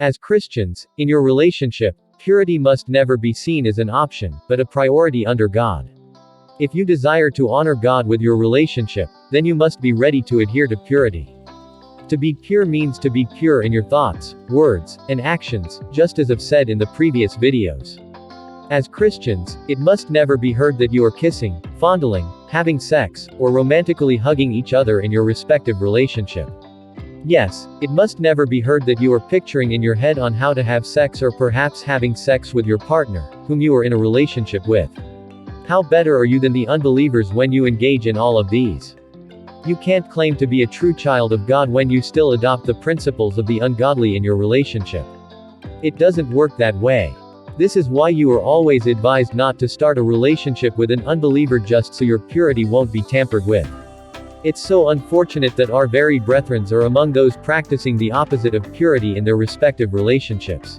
As Christians, in your relationship, purity must never be seen as an option, but a priority under God. If you desire to honor God with your relationship, then you must be ready to adhere to purity. To be pure means to be pure in your thoughts, words, and actions, just as I've said in the previous videos. As Christians, it must never be heard that you are kissing, fondling, having sex, or romantically hugging each other in your respective relationship. Yes, it must never be heard that you are picturing in your head on how to have sex or perhaps having sex with your partner, whom you are in a relationship with. How better are you than the unbelievers when you engage in all of these? You can't claim to be a true child of God when you still adopt the principles of the ungodly in your relationship. It doesn't work that way. This is why you are always advised not to start a relationship with an unbeliever just so your purity won't be tampered with. It's so unfortunate that our very brethren are among those practicing the opposite of purity in their respective relationships.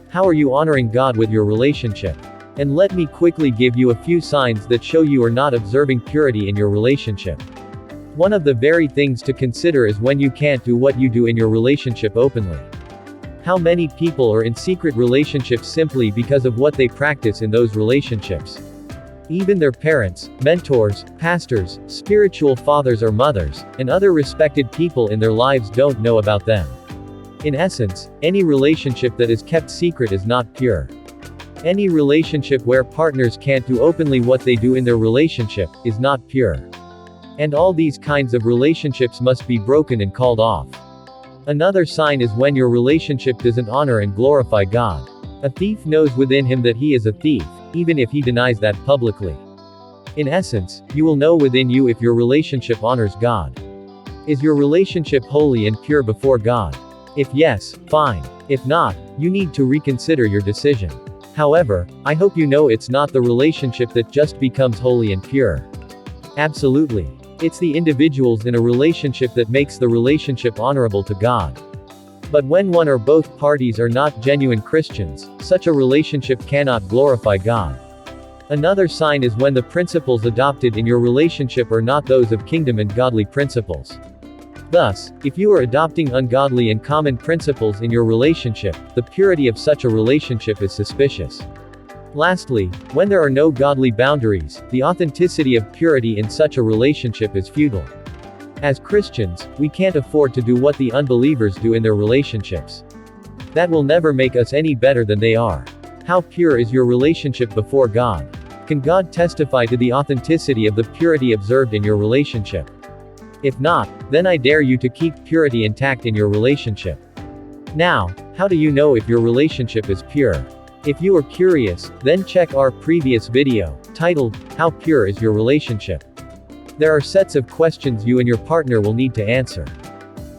How are you honoring God with your relationship? And let me quickly give you a few signs that show you are not observing purity in your relationship. One of the very things to consider is when you can't do what you do in your relationship openly. How many people are in secret relationships simply because of what they practice in those relationships? Even their parents, mentors, pastors, spiritual fathers or mothers, and other respected people in their lives don't know about them. In essence, any relationship that is kept secret is not pure. Any relationship where partners can't do openly what they do in their relationship is not pure. And all these kinds of relationships must be broken and called off. Another sign is when your relationship doesn't honor and glorify God. A thief knows within him that he is a thief, even if he denies that publicly. In essence, you will know within you if your relationship honors God. Is your relationship holy and pure before God? If yes, fine. If not, you need to reconsider your decision. However, I hope you know it's not the relationship that just becomes holy and pure. Absolutely. It's the individuals in a relationship that makes the relationship honorable to God. But when one or both parties are not genuine Christians, such a relationship cannot glorify God. Another sign is when the principles adopted in your relationship are not those of kingdom and godly principles. Thus, if you are adopting ungodly and common principles in your relationship, the purity of such a relationship is suspicious. Lastly, when there are no godly boundaries, the authenticity of purity in such a relationship is futile. As Christians, we can't afford to do what the unbelievers do in their relationships. That will never make us any better than they are. How pure is your relationship before God? Can God testify to the authenticity of the purity observed in your relationship? If not, then I dare you to keep purity intact in your relationship. Now, how do you know if your relationship is pure? If you are curious, then check our previous video, titled, How Pure is Your Relationship? There are sets of questions you and your partner will need to answer.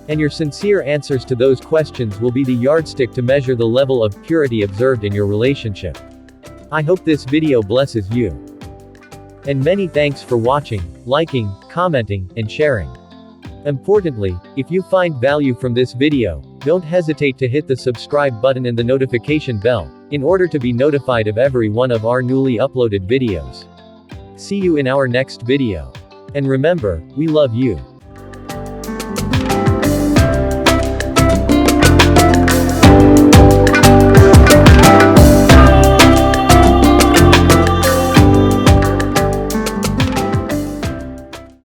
And your sincere answers to those questions will be the yardstick to measure the level of purity observed in your relationship. I hope this video blesses you. And many thanks for watching, liking, commenting, and sharing. Importantly, if you find value from this video, don't hesitate to hit the subscribe button and the notification bell, in order to be notified of every one of our newly uploaded videos. See you in our next video. And remember, we love you.